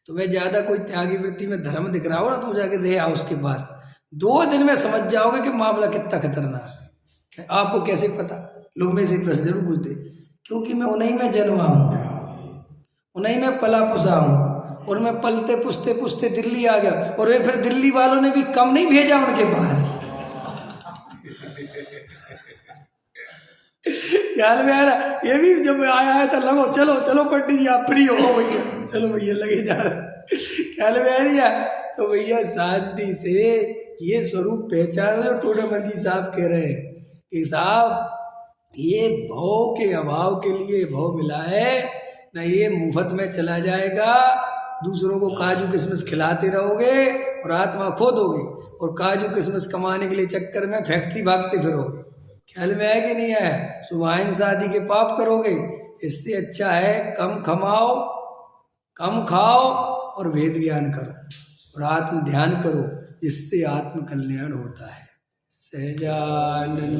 तुम्हें ज्यादा कोई त्यागी वृत्ति में धर्म दिख रहा हो ना, तो जाके रह आओ उसके पास। 2 दिन में समझ जाओगे कि मामला कितना खतरनाक है। आपको कैसे पता? लोग में से प्रश्न जरूर पूछते, क्योंकि मैं उन्हीं में जन्मा हूँ, उन्हीं में पला पुसा हूँ, और मैं पलते पुसते पुसते दिल्ली आ गया, और वे फिर दिल्ली वालों ने भी कम नहीं भेजा उनके पास। ख्याल में आया? ये भी जब आया है तो लगो चलो चलो पंडित जी आप फ्री हो भैया, चलो भैया लगे जा रहे। ख्याल में आ रही है? तो भैया शांति से ये स्वरूप पहचान लो। टोडामल जी साहब कह रहे हैं कि साहब ये भव के अभाव के लिए भव मिला है ना, ये मुफ्त में चला जाएगा। दूसरों को काजू किशमिश खिलाते रहोगे और आत्मा खो दोगे, और काजू किशमिश कमाने के लिए चक्कर में फैक्ट्री भागते फिरोगे। ख्याल में है कि नहीं है? सुबह आदि के पाप करोगे। इससे अच्छा है कम कमाओ, कम खाओ और वेद ज्ञान करो और आत्म ध्यान करो, जिससे आत्म कल्याण होता है। सहजानंद